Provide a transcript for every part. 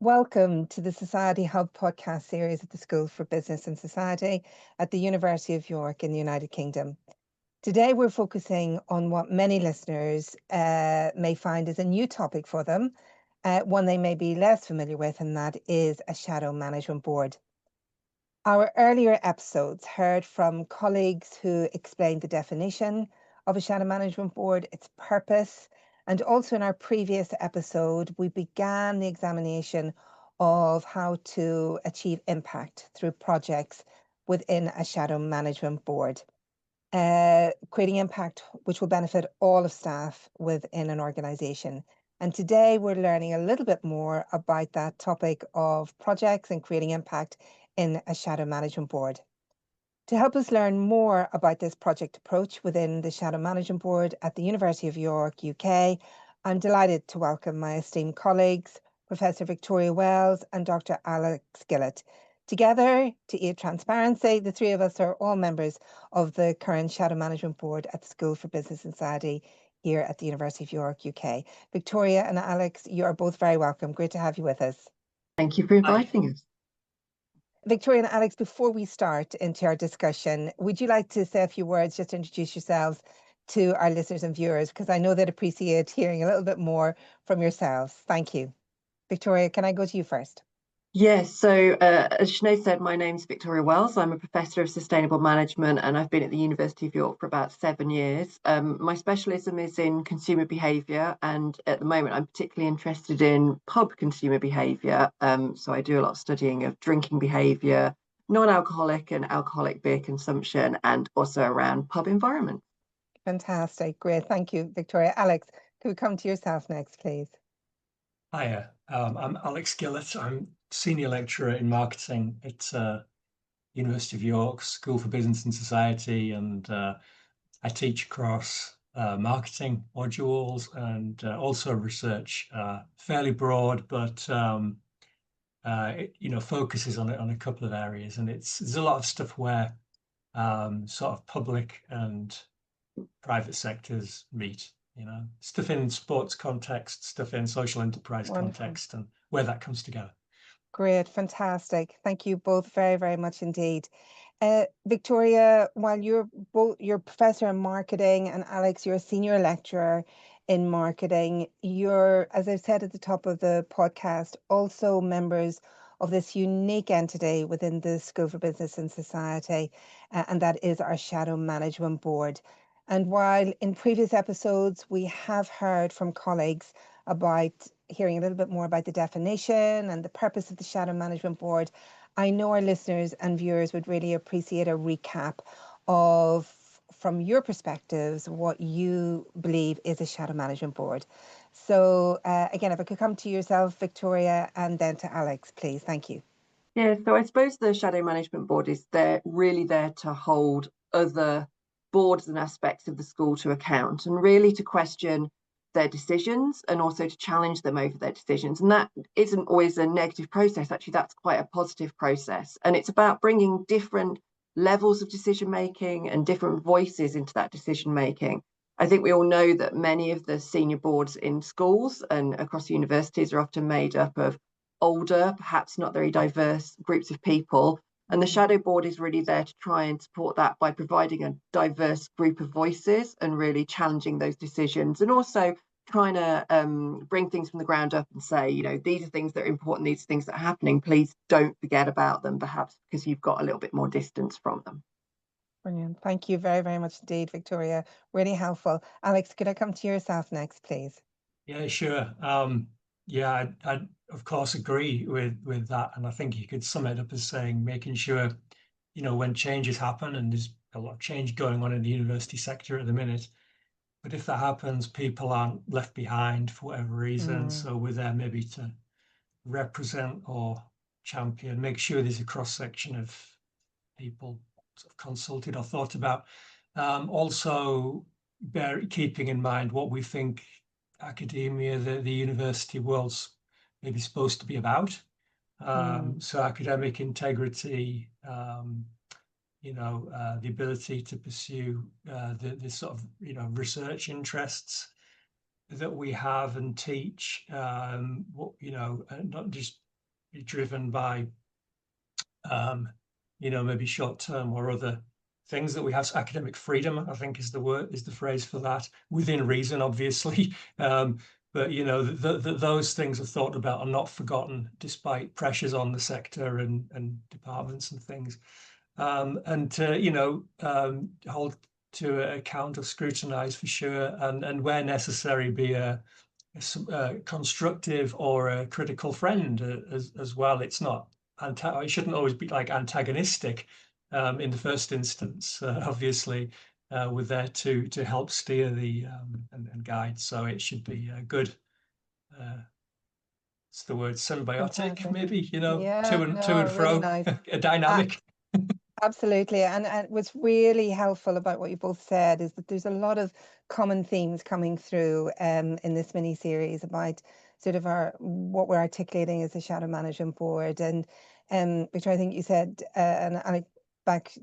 Welcome to the Society Hub podcast series at the School for Business and Society at the University of York in the United Kingdom. Today, we're focusing on what many listeners may find is a new topic for them, one they may be less familiar with, and that is a shadow management board. Our earlier episodes heard from colleagues who explained the definition of a shadow management board, its purpose, and also in our previous episode, we began the examination of how to achieve impact through projects within a shadow management board, creating impact which will benefit all of staff within an organisation. And today we're learning a little bit more about that topic of projects and creating impact in a shadow management board. To help us learn more about this project approach within the Shadow Management Board at the University of York, UK, I'm delighted to welcome my esteemed colleagues, Professor Victoria Wells and Dr. Alex Gillett. Together, to aid transparency, the three of us are all members of the current Shadow Management Board at the School for Business and Society here at the University of York, UK. Victoria and Alex, you are both very welcome. Great to have you with us. Thank you for inviting us. Victoria and Alex, before we start into our discussion, would you like to say a few words, just to introduce yourselves to our listeners and viewers, because I know they'd appreciate hearing a little bit more from yourselves. Thank you. Victoria, can I go to you first? Yes, so as Sinead said, my name's Victoria Wells. I'm a Professor of Sustainable Management and I've been at the University of York for about 7 years. My specialism is in consumer behaviour, and at the moment I'm particularly interested in pub consumer behaviour. So I do a lot of studying of drinking behaviour, non-alcoholic and alcoholic beer consumption, and also around pub environment. Fantastic. Great. Thank you, Victoria. Alex, could we come to yourself next, please? Hiya, I'm Alex Gillett. I'm Senior Lecturer in Marketing at University of York School for Business and Society, and I teach across marketing modules and also research, fairly broad, but it focuses on a couple of areas, and there's a lot of stuff where sort of public and private sectors meet. Stuff in sports context, stuff in social enterprise Wonderful. context, and where that comes together. Great, fantastic. Thank you both very, very much indeed. Victoria, while you're professor in marketing, and Alex, you're a senior lecturer in marketing, you're, as I said at the top of the podcast, also members of this unique entity within the School for Business and Society, and that is our Shadow Management Board. And while in previous episodes we have heard from colleagues about hearing a little bit more about the definition and the purpose of the Shadow Management Board, I know our listeners and viewers would really appreciate a recap of, from your perspectives, what you believe is a Shadow Management Board. So again, if I could come to yourself, Victoria, and then to Alex, please. Thank you. Yeah, so I suppose the Shadow Management Board is really there to hold other boards and aspects of the school to account, and really to question their decisions and also to challenge them over their decisions. And that isn't always a negative process. Actually, that's quite a positive process. And it's about bringing different levels of decision making and different voices into that decision making. I think we all know that many of the senior boards in schools and across universities are often made up of older, perhaps not very diverse groups of people. And the Shadow Board is really there to try and support that by providing a diverse group of voices and really challenging those decisions, and also trying to bring things from the ground up and say, these are things that are important, these are things that are happening. Please don't forget about them, perhaps because you've got a little bit more distance from them. Brilliant. Thank you very, very much indeed, Victoria. Really helpful. Alex, could I come to yourself next, please? Yeah, sure. Yeah, I of course agree with that, and I think you could sum it up as saying making sure, when changes happen, and there's a lot of change going on in the university sector at the minute, but if that happens, people aren't left behind for whatever reason. So we're there maybe to represent or champion, make sure there's a cross section of people sort of consulted or thought about. Also, keeping in mind what we think academia, the university world's maybe supposed to be about. So academic integrity, the ability to pursue the sort of research interests that we have and teach, not just be driven by, maybe short-term or other things that we have. Academic freedom, I think, is the phrase for that, within reason, obviously. But those things are thought about and not forgotten, despite pressures on the sector and departments and things. And to hold to account or scrutinize for sure, and where necessary, be a constructive or a critical friend as well. It's not it shouldn't always be like antagonistic in the first instance. Obviously, we're there to help steer the and guide. So it should be a good. It's the word symbiotic, Fantastic. maybe, Yeah, to and no, really fro, nice. a dynamic. Absolutely. And what's really helpful about what you both said is that there's a lot of common themes coming through in this mini series about sort of what we're articulating as a shadow management board. And which I think you said, and I back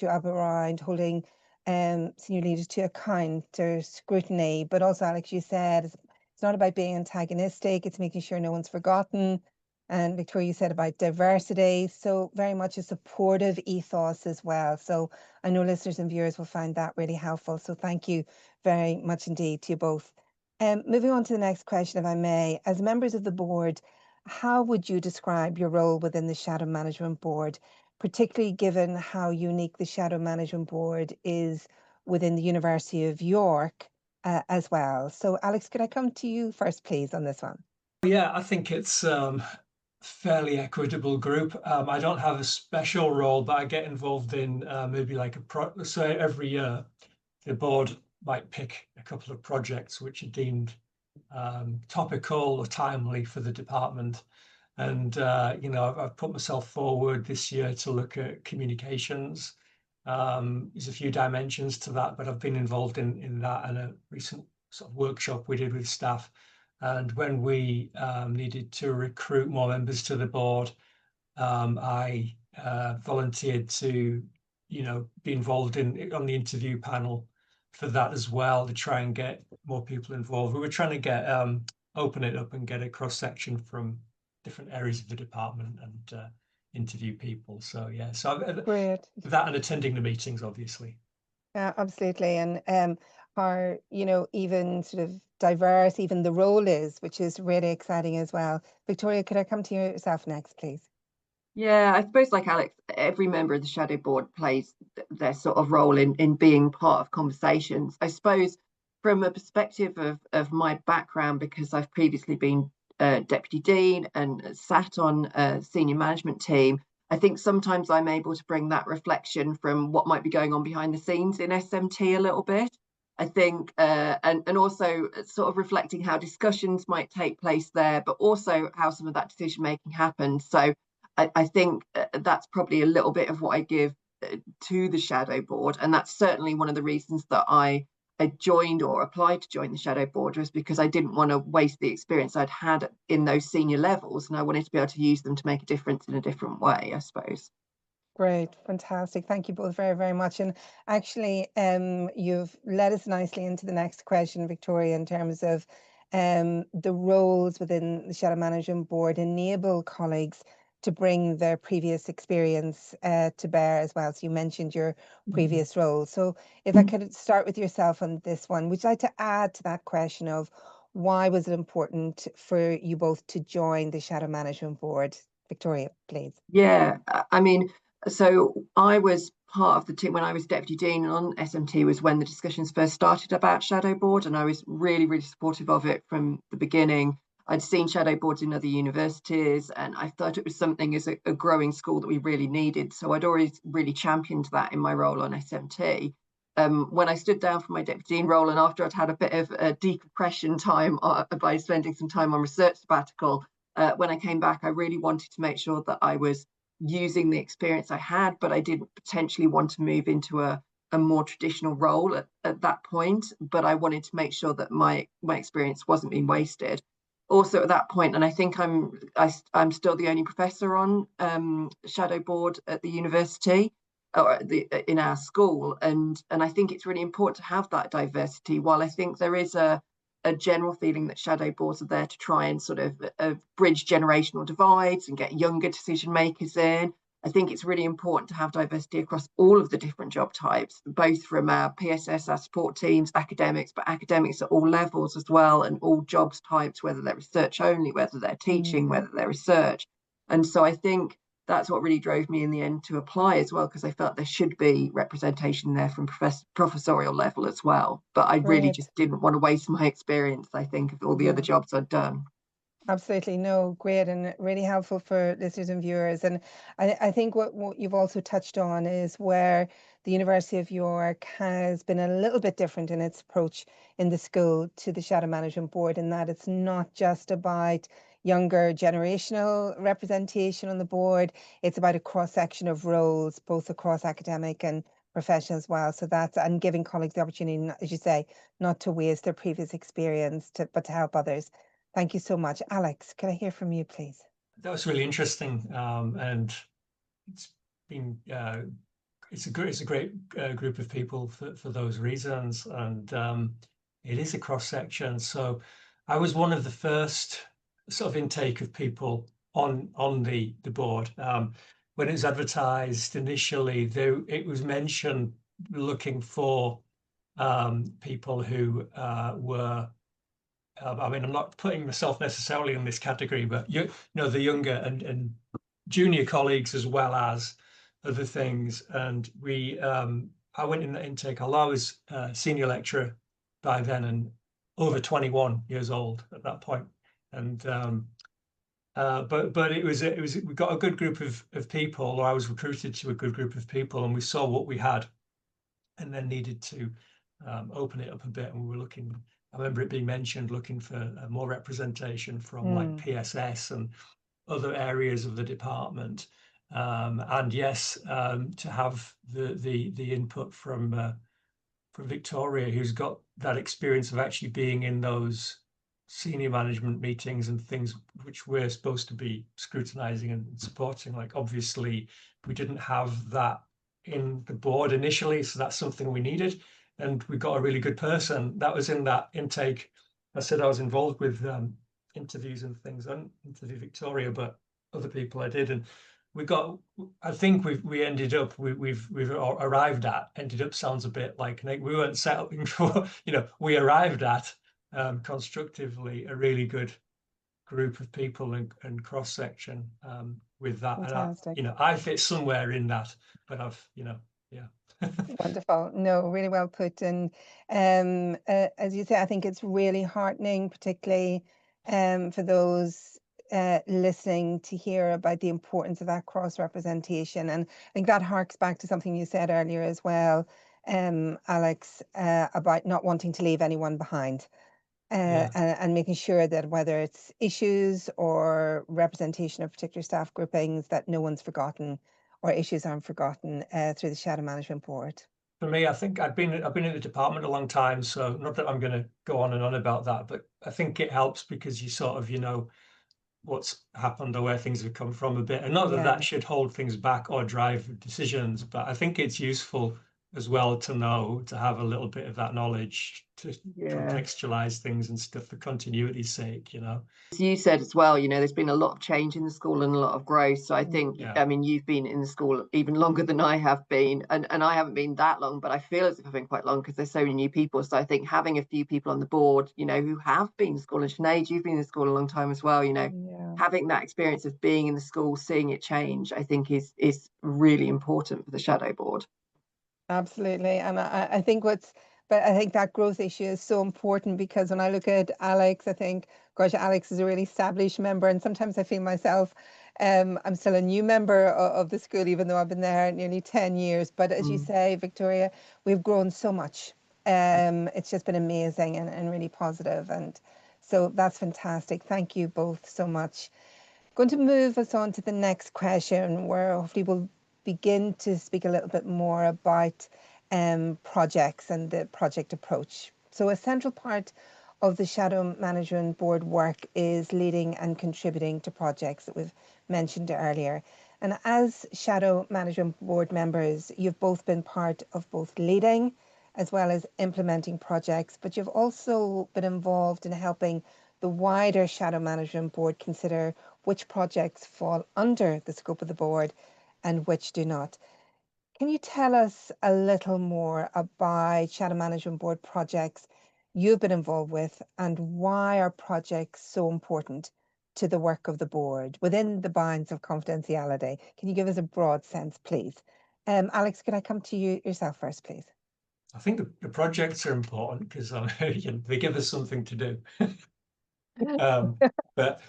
you up around holding senior leaders to account or scrutiny, but also, Alex, you said it's not about being antagonistic, it's making sure no one's forgotten. And Victoria, you said about diversity, so very much a supportive ethos as well. So I know listeners and viewers will find that really helpful. So thank you very much indeed to you both. Moving on to the next question, if I may. As members of the board, how would you describe your role within the Shadow Management Board, particularly given how unique the Shadow Management Board is within the University of York as well? So Alex, could I come to you first, please, on this one? Yeah, I think it's fairly equitable group. I don't have a special role, but I get involved in maybe like so every year the board might pick a couple of projects which are deemed topical or timely for the department. And I've put myself forward this year to look at communications. There's a few dimensions to that, but I've been involved in that and a recent sort of workshop we did with staff. And when we needed to recruit more members to the board, I volunteered to, be involved on the interview panel for that as well, to try and get more people involved. We were trying to get open it up and get a cross section from different areas of the department and interview people. So yeah, so Great. that and attending the meetings, obviously. Yeah, absolutely. And are, even sort of diverse, even the role is, which is really exciting as well. Victoria, could I come to yourself next, please? Yeah, I suppose like Alex, every member of the shadow board plays their sort of role in being part of conversations. I suppose from a perspective of my background, because I've previously been deputy dean and sat on a senior management team, I think sometimes I'm able to bring that reflection from what might be going on behind the scenes in SMT a little bit. I think, and also sort of reflecting how discussions might take place there, but also how some of that decision making happens. So I think that's probably a little bit of what I give to the shadow board, and that's certainly one of the reasons that I joined or applied to join the shadow board, was because I didn't want to waste the experience I'd had in those senior levels, and I wanted to be able to use them to make a difference in a different way, I suppose. Great, fantastic. Thank you both very, very much. And actually, you've led us nicely into the next question, Victoria, in terms of the roles within the Shadow Management Board enable colleagues to bring their previous experience to bear as well. So you mentioned your previous role. So if I could start with yourself on this one, would you like to add to that question of why was it important for you both to join the Shadow Management Board? Victoria, please. Yeah, I mean, so I was part of the team when I was deputy dean on SMT, was when the discussions first started about shadow board, and I was really, really supportive of it from the beginning. I'd seen shadow boards in other universities, and I thought it was something as a growing school that we really needed. So I'd always really championed that in my role on SMT. When I stood down from my deputy dean role, and after I'd had a bit of a decompression time by spending some time on research sabbatical, when I came back, I really wanted to make sure that I was using the experience I had, but I didn't potentially want to move into a more traditional role at that point. But I wanted to make sure that my experience wasn't being wasted. Also at that point, and I think I'm still the only professor on shadow board at the university or in our school, and I think it's really important to have that diversity. While I think there is a a general feeling that shadow boards are there to try and sort of bridge generational divides and get younger decision makers in. I think it's really important to have diversity across all of the different job types, both from our PSS, our support teams, academics, but academics at all levels as well, and all jobs types, whether they're research only, whether they're teaching, whether they're research. And so I think that's what really drove me in the end to apply as well, because I felt there should be representation there from professorial level as well. But I really just didn't want to waste my experience, I think, of all the other jobs I'd done. Absolutely. No, great, and really helpful for listeners and viewers. And I think what you've also touched on is where the University of York has been a little bit different in its approach in the school to the Shadow Management Board, in that it's not just about younger generational representation on the board, it's about a cross-section of roles, both across academic and professional as well. So that's, and giving colleagues the opportunity, as you say, not to waste their previous experience, but to help others. Thank you so much. Alex, can I hear from you, please? That was really interesting, and it's been it's a great group of people for those reasons, and it is a cross section. So I was one of the first sort of intake of people on the board. When it was advertised initially, though, it was mentioned looking for people who were. I mean, I'm not putting myself necessarily in this category, but you know, the younger and junior colleagues as well as other things. And I went in the intake, although I was a senior lecturer by then and over 21 years old at that point. And but it was we got a good group of people, or I was recruited to a good group of people, and we saw what we had, and then needed to open it up a bit. And we were looking. I remember it being mentioned, looking for more representation from like PSS and other areas of the department. And yes, to have the input from Victoria, who's got that experience of actually being in those senior management meetings and things which we're supposed to be scrutinizing and supporting. Like, obviously, we didn't have that in the board initially, so that's something we needed. And we got a really good person that was in that intake. I said I was involved with interviews and things. I didn't interview Victoria, but other people I did, and we got. I think we ended up we've arrived at. Ended up sounds a bit like we weren't settling for. We arrived at constructively a really good group of people and cross section with that. Fantastic. And I fit somewhere in that, but yeah. Wonderful. No, really well put. And as you say, I think it's really heartening, particularly for those listening, to hear about the importance of that cross representation. And I think that harks back to something you said earlier as well, Alex, about not wanting to leave anyone behind. And making sure that whether it's issues or representation of particular staff groupings, that no one's forgotten or issues aren't forgotten through the Shadow Management Board. For me, I think I've been in the department a long time, so not that I'm going to go on and on about that, but I think it helps because you sort of what's happened or where things have come from a bit, and not that that should hold things back or drive decisions, but I think it's useful as well to know, to have a little bit of that knowledge to contextualize things and stuff for continuity's sake. As you said as well, there's been a lot of change in the school and a lot of growth. So I think, I mean, you've been in the school even longer than I have been, and I haven't been that long, but I feel as if I've been quite long because there's so many new people. So I think having a few people on the board, who have been in school, and Sinead, you've been in the school a long time as well, having that experience of being in the school, seeing it change, I think is really important for the Shadow Board. Absolutely. And I think I think that growth issue is so important, because when I look at Alex, I think, gosh, Alex is a really established member. And sometimes I feel myself, I'm still a new member of the school, even though I've been there nearly 10 years. But as you say, Victoria, we've grown so much. It's just been amazing and really positive. And so that's fantastic. Thank you both so much. Going to move us on to the next question, where hopefully we'll begin to speak a little bit more about projects and the project approach. So a central part of the Shadow Management Board work is leading and contributing to projects that we've mentioned earlier. And as Shadow Management Board members, you've both been part of both leading as well as implementing projects, but you've also been involved in helping the wider Shadow Management Board consider which projects fall under the scope of the board and which do not. Can you tell us a little more about Shadow Management Board projects you've been involved with and why are projects so important to the work of the board within the bounds of confidentiality? Can you give us a broad sense, please? Alex, could I come to you yourself first, please? I think the projects are important because they give us something to do. But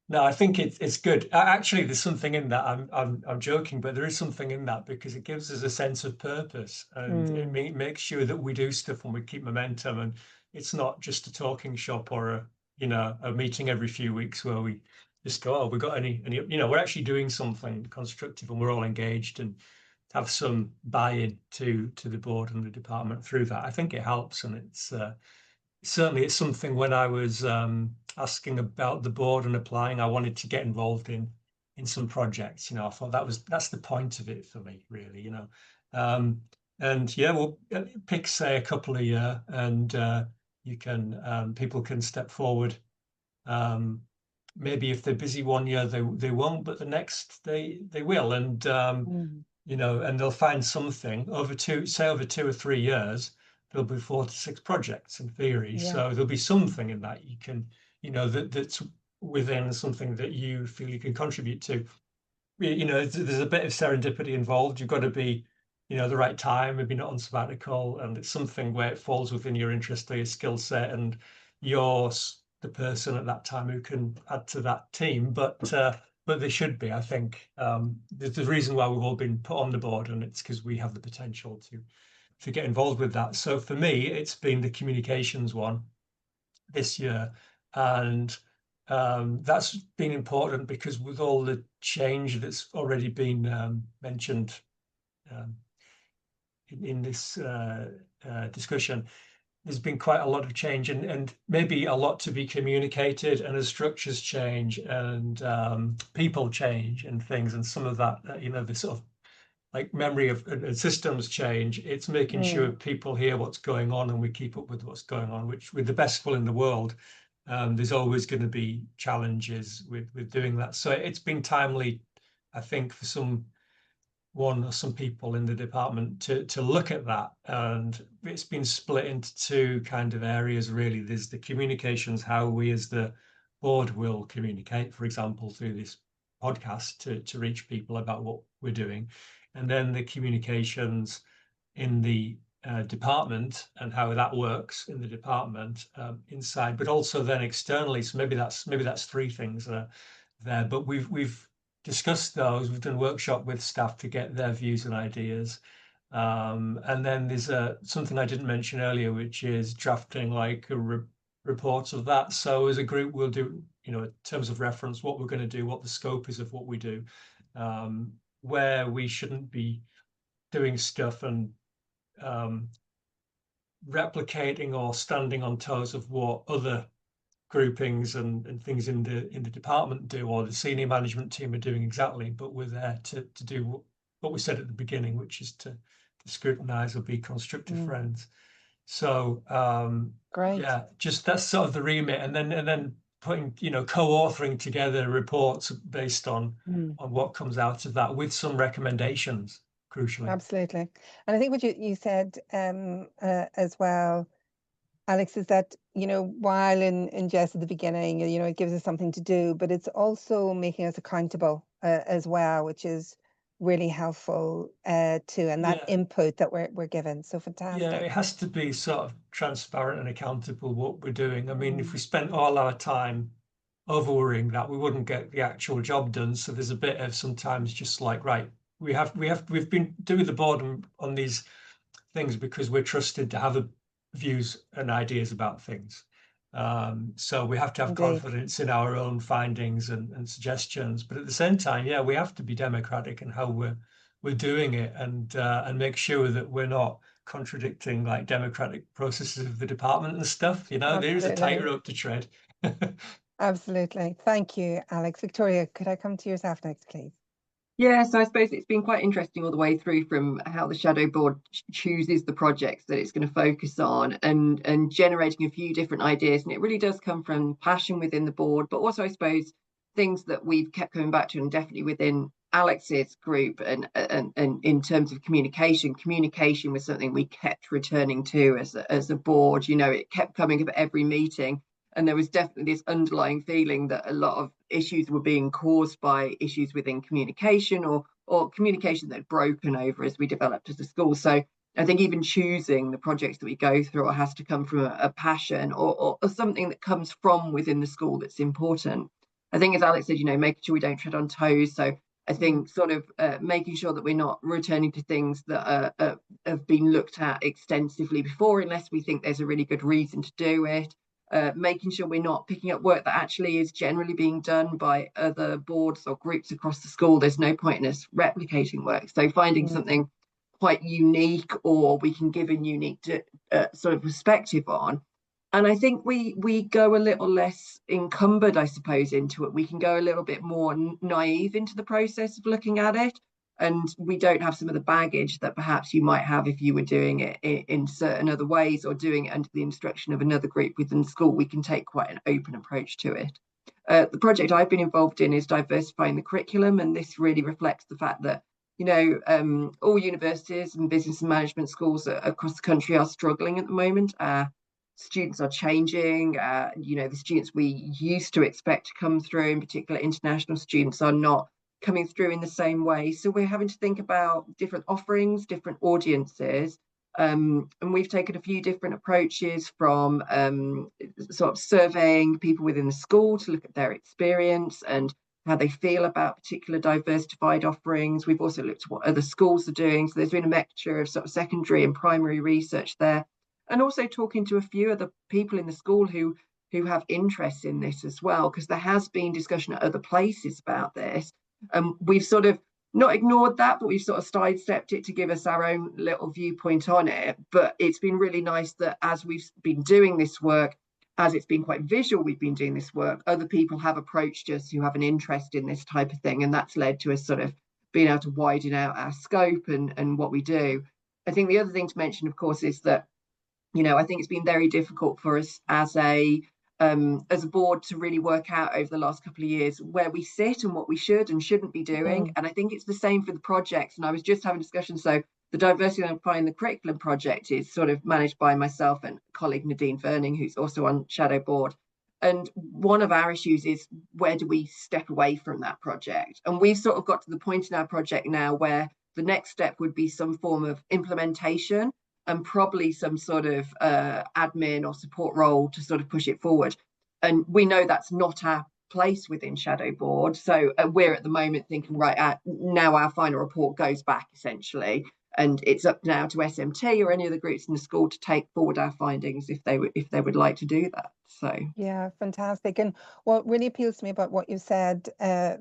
no, I think it's good. Actually, there's something in that. I'm joking, but there is something in that because it gives us a sense of purpose and it makes sure that we do stuff and we keep momentum. And it's not just a talking shop or a meeting every few weeks where we just go, oh, we got any, we're actually doing something constructive and we're all engaged and have some buy-in to the board and the department through that. I think it helps, and it's certainly it's something when I was asking about the board and applying, I wanted to get involved in some projects. I thought that's the point of it for me, really. And yeah, we'll pick say a couple a year, and you can people can step forward. Maybe if they're busy one year, they won't, but the next they will, and and they'll find something over 2 or 3 years. There'll be 4 to 6 projects in theory. Yeah. So there'll be something in that you can, that's within something that you feel you can contribute to. There's a bit of serendipity involved. You've got to be, the right time, maybe not on sabbatical, and it's something where it falls within your interest or your skill set, and you're the person at that time who can add to that team. But they should be, I think. There's a reason why we've all been put on the board, and it's because we have the potential to get involved with that. So for me, it's been the communications one this year, and that's been important because with all the change that's already been mentioned in this discussion, there's been quite a lot of change and maybe a lot to be communicated, and as structures change and people change and things, and some of that, the sort of like memory of systems change, it's making sure people hear what's going on and we keep up with what's going on, which with the best will in the world, there's always going to be challenges with doing that. So it's been timely, I think, for some people in the department to look at that, and it's been split into 2 kind of areas really. There's the communications, how we as the board will communicate, for example, through this podcast to reach people about what we're doing, and then the communications in the department and how that works in the department inside, but also then externally. So maybe that's 3 things there, but we've discussed those. We've done a workshop with staff to get their views and ideas. And then there's something I didn't mention earlier, which is drafting like a report of that. So as a group, we'll do, in terms of reference, what we're going to do, what the scope is of what we do, where we shouldn't be doing stuff and replicating or standing on toes of what other groupings and things in the department do, or the senior management team are doing exactly, but we're there to do what we said at the beginning, which is to scrutinize or be constructive friends. So Great. yeah, just that's sort of the remit, and then putting, co-authoring together reports based on what comes out of that with some recommendations, crucially. Absolutely. And I think what you said as well, Alex, is that, while in Jess at the beginning, it gives us something to do, but it's also making us accountable as well, which is really helpful too, and that input that we're given. So fantastic. Yeah, it has to be sort of transparent and accountable what we're doing. I mean, if we spent all our time over worrying that, we wouldn't get the actual job done. So there's a bit of sometimes just like, right, we've been doing the board on these things because we're trusted to have views and ideas about things. So we have to have confidence in our own findings and suggestions, but at the same time, yeah, we have to be democratic in how we're doing it, and make sure that we're not contradicting like democratic processes of the department and stuff. There is a tightrope to tread. Absolutely. Thank you, Alex. Victoria, could I come to yourself next, please? Yeah, so I suppose it's been quite interesting all the way through, from how the shadow board chooses the projects that it's going to focus on, and generating a few different ideas. And it really does come from passion within the board, but also I suppose things that we've kept coming back to, and definitely within Alex's group, and in terms of communication was something we kept returning to as a board. You know, it kept coming up at every meeting. And there was definitely this underlying feeling that a lot of issues were being caused by issues within communication, or communication that had broken over as we developed as a school. So I think even choosing the projects that we go through has to come from a passion, or something that comes from within the school that's important. I think, as Alex said, you know, making sure we don't tread on toes. So I think sort of making sure that we're not returning to things that have been looked at extensively before, unless we think there's a really good reason to do it. Making sure we're not picking up work that actually is generally being done by other boards or groups across the school. There's no point in us replicating work. So finding something quite unique, or we can give a unique sort of perspective on. And I think we go a little less encumbered, I suppose, into it. We can go a little bit more naive into the process of looking at it. And we don't have some of the baggage that perhaps you might have if you were doing it in certain other ways, or doing it under the instruction of another group within school. We can take quite an open approach to it. The project I've been involved in is diversifying the curriculum, and this really reflects the fact that, you know, all universities and business and management schools across the country are struggling at the moment. Students are changing. You know, the students we used to expect to come through, in particular international students, are not coming through in the same way. So we're having to think about different offerings, different audiences. And we've taken a few different approaches, from sort of surveying people within the school to look at their experience and how they feel about particular diversified offerings. We've also looked at what other schools are doing. So there's been a mixture of sort of secondary and primary research there. And also talking to a few other people in the school who have interest in this as well, because there has been discussion at other places about this. We've sort of not ignored that, but we've sort of sidestepped it to give us our own little viewpoint on it. But it's been really nice that as we've been doing this work, as it's been quite visual, we've been doing this work, other people have approached us who have an interest in this type of thing. And that's led to us sort of being able to widen out our scope and what we do. I think the other thing to mention, of course, is that, you know, I think it's been very difficult for us as a board to really work out over the last couple of years where we sit and what we should and shouldn't be doing. And I think it's the same for the projects. And I was just having a discussion. So the Diversity and Applying the Curriculum project is sort of managed by myself and colleague Nadine Verning, who's also on Shadow Board. And one of our issues is, where do we step away from that project? And we've sort of got to the point in our project now where the next step would be some form of implementation, and probably some sort of admin or support role to sort of push it forward. And we know that's not our place within Shadow Board. So we're at the moment thinking, right, now our final report goes back essentially, and it's up now to SMT or any of the groups in the school to take forward our findings if they would like to do that. So yeah, fantastic. And what really appeals to me about what you said,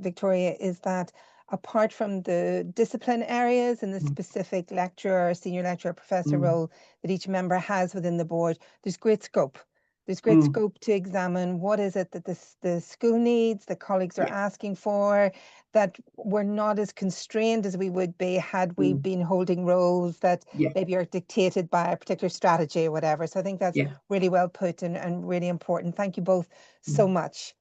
Victoria, is that apart from the discipline areas and the specific lecturer, senior lecturer, professor role that each member has within the board, there's great scope. There's great scope to examine what is it that the school needs, the colleagues are asking for, that we're not as constrained as we would be had we been holding roles that maybe are dictated by a particular strategy or whatever. So I think that's really well put and really important. Thank you both so much.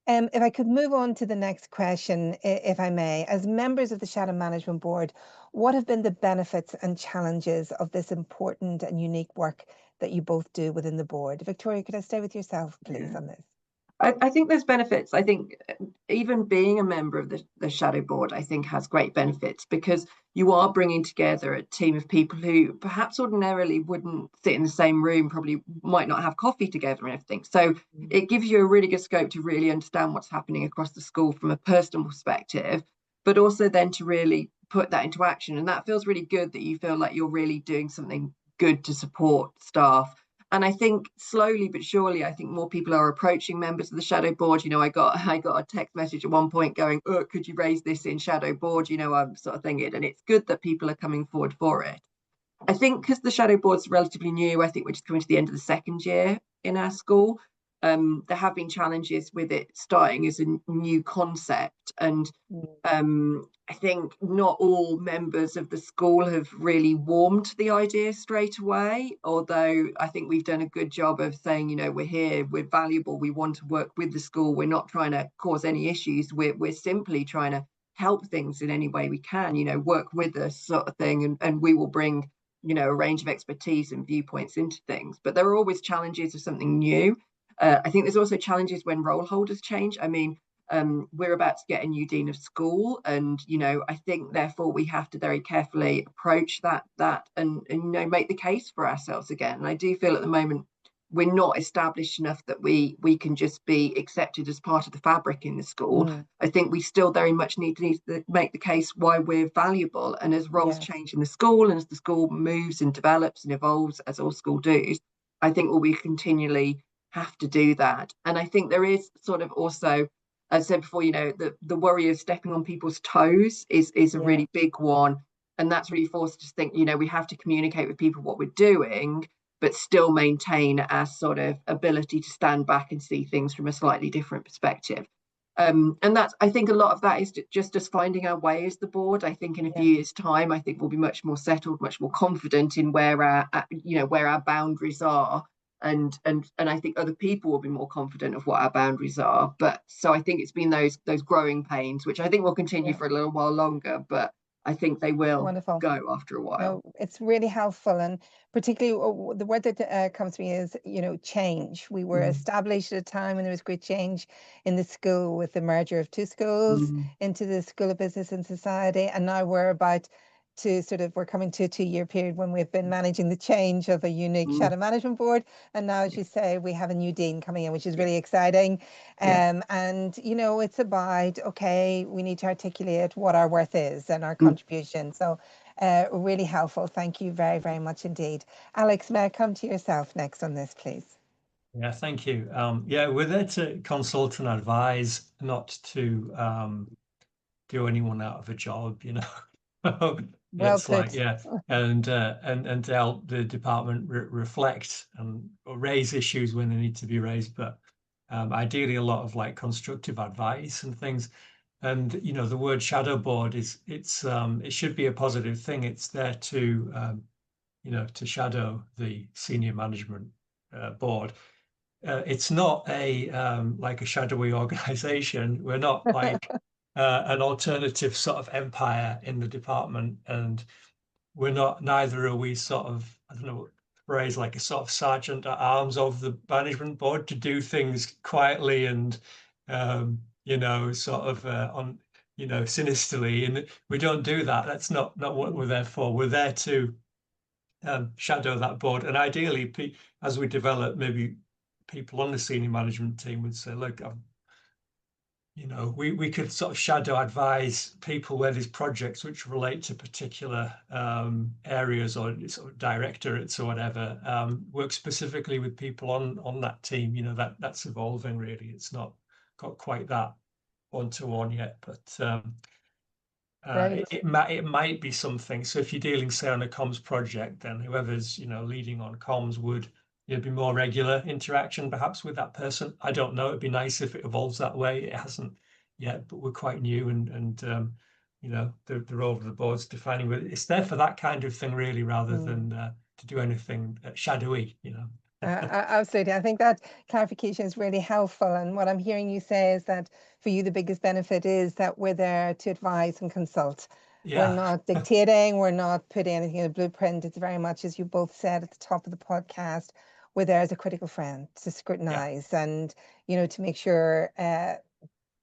If I could move on to the next question, if I may. As members of the Shadow Management Board, what have been the benefits and challenges of this important and unique work that you both do within the board? Victoria, could I stay with yourself, please, on this? I think there's benefits. I think even being a member of the Shadow Board, I think, has great benefits, because you are bringing together a team of people who perhaps ordinarily wouldn't sit in the same room, probably might not have coffee together and everything. So it gives you a really good scope to really understand what's happening across the school from a personal perspective, but also then to really put that into action. And that feels really good, that you feel like you're really doing something good to support staff. And I think slowly but surely, I think more people are approaching members of the Shadow Board. You know, I got a text message at one point going, "Oh, could you raise this in Shadow Board?" You know, I'm sort of thinking, and it's good that people are coming forward for it. I think because the Shadow Board's relatively new, I think we're just coming to the end of the second year in our school. there have been challenges with it starting as a new concept, and I think not all members of the school have really warmed to the idea straight away, although I think we've done a good job of saying, you know, we're here, we're valuable, we want to work with the school, we're not trying to cause any issues, we're simply trying to help things in any way we can, you know, work with us sort of thing, and we will bring, you know, a range of expertise and viewpoints into things. But there are always challenges of something new. I think there's also challenges when role holders change. I mean, we're about to get a new dean of school, and you know, I think therefore we have to very carefully approach that and you know, make the case for ourselves again. And I do feel at the moment we're not established enough that we can just be accepted as part of the fabric in the school. I think we still very much need to make the case why we're valuable. And as roles change in the school, and as the school moves and develops and evolves, as all school do, I think we continually have to do that. And I think there is sort of also, as I said before, you know, the worry of stepping on people's toes is a really big one. And that's really forced us to think, you know, we have to communicate with people what we're doing, but still maintain our sort of ability to stand back and see things from a slightly different perspective. And that's, I think a lot of that is just us finding our way as the board. I think in a few years' time, I think we'll be much more settled, much more confident in where our, you know, where our boundaries are. And I think other people will be more confident of what our boundaries are. But so I think it's been those growing pains, which I think will continue for a little while longer, but I think they will go after a while. No, it's really helpful, and particularly the word that comes to me is, you know, change. We were established at a time when there was great change in the school with the merger of two schools into the School of Business and Society, and now we're about to we're coming to a 2-year period when we've been managing the change of a unique shadow management board, and now, as you say, we have a new dean coming in, which is really exciting. And you know, it's about, okay, we need to articulate what our worth is and our contribution. So really helpful. Thank you very, very much indeed. Alex, may I come to yourself next on this, please? Yeah, thank you. Yeah, we're there to consult and advise, not to do anyone out of a job, you know. Well It's like, put. and to help the department reflect and raise issues when they need to be raised, but ideally a lot of like constructive advice and things. And you know, the word shadow board is it should be a positive thing. It's there to you know, to shadow the senior management board. It's not a like a shadowy organization. We're not like an alternative sort of empire in the department, and we're not. Neither are we sort of, I don't know what the phrase, like a sort of sergeant at arms of the management board to do things quietly and you know, sort of on, you know, sinisterly. And we don't do that. That's not what we're there for. We're there to shadow that board, and ideally, as we develop, maybe people on the senior management team would say, look, you know, we could sort of shadow advise people where there's projects which relate to particular areas or sort of directorates or whatever, work specifically with people on that team. You know, that's evolving really. It's not got quite that one-to-one yet, but it might be something. So if you're dealing, say, on a comms project, then whoever's, you know, leading on comms would, you know, be more regular interaction perhaps with that person. I don't know. It'd be nice if it evolves that way. It hasn't yet, but we're quite new, and you know, the role of the board's defining. It's there for that kind of thing, really, rather than to do anything shadowy, you know. Absolutely. I think that clarification is really helpful. And what I'm hearing you say is that for you, the biggest benefit is that we're there to advise and consult. We're not dictating, we're not putting anything in a blueprint. It's very much, as you both said at the top of the podcast, we're there as a critical friend to scrutinize and, you know, to make sure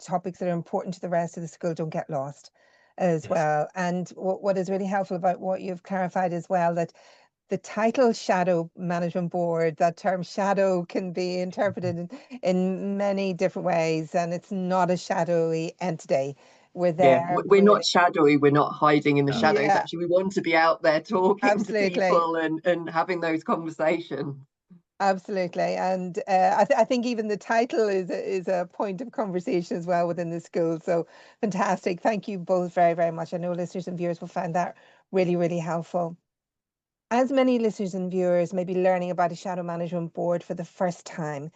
topics that are important to the rest of the school don't get lost as well. And what is really helpful about what you've clarified as well, that the title shadow management board, that term shadow can be interpreted in many different ways, and it's not a shadowy entity. We're there. We're not shadowy, we're not hiding in the shadows. Yeah, Actually, we want to be out there talking to absolutely. people and having those conversations. Absolutely. And I think even the title is a point of conversation as well within the school. So fantastic. Thank you both very, very much. I know listeners and viewers will find that really, really helpful. As many listeners and viewers may be learning about a shadow management board for the first time,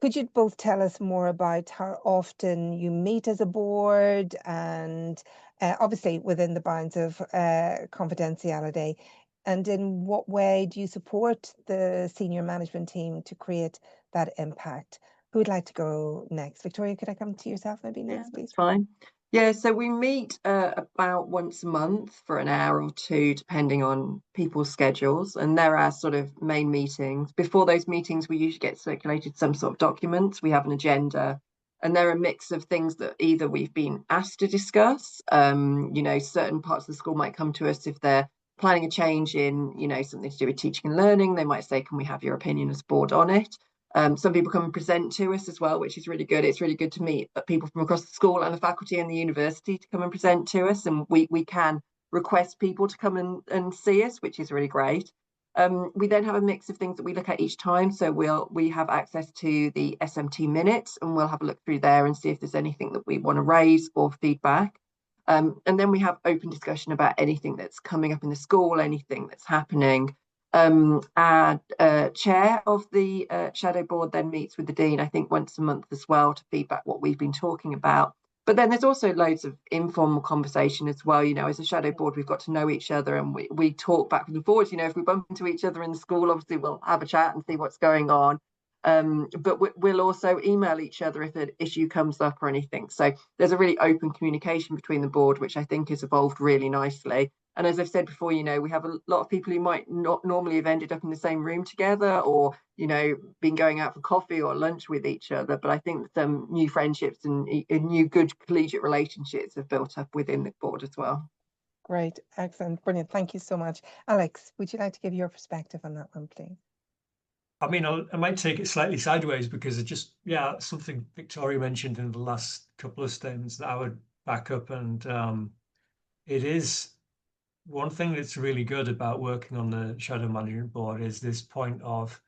Could you both tell us more about how often you meet as a board, and obviously within the bounds of confidentiality, and in what way do you support the senior management team to create that impact? Who would like to go next? Victoria, could I come to yourself maybe Yeah, next, please? that's fine. Yeah, so we meet about once a month for an hour or two, depending on people's schedules. And they're our sort of main meetings. Before those meetings, we usually get circulated some sort of documents. We have an agenda, and they're a mix of things that either we've been asked to discuss. Certain parts of the school might come to us if they're planning a change in, something to do with teaching and learning. They might say, can we have your opinion as board on it? Some people come and present to us as well, which is really good. It's really good to meet people from across the school and the faculty and the university to come and present to us. And we can request people to come and see us, which is really great. We then have a mix of things that we look at each time. So we have access to the SMT minutes, and we'll have a look through there and see if there's anything that we want to raise or feedback. And then we have open discussion about anything that's coming up in the school, anything that's happening. Our chair of the shadow board then meets with the dean, I think once a month as well, to feedback what we've been talking about. But then there's also loads of informal conversation as well. As a shadow board, we've got to know each other, and we talk backwards and forwards. If we bump into each other in the school, obviously we'll have a chat and see what's going on. But we'll also email each other if an issue comes up or anything. So there's a really open communication between the board, which I think has evolved really nicely. And as I've said before, we have a lot of people who might not normally have ended up in the same room together, or, been going out for coffee or lunch with each other. But I think some new friendships and new good collegiate relationships have built up within the board as well. Great, excellent, brilliant. Thank you so much. Alex, would you like to give your perspective on that one, please? I mean, I might take it slightly sideways because something Victoria mentioned in the last couple of statements that I would back up. And it is one thing that's really good about working on the shadow management board is this point of,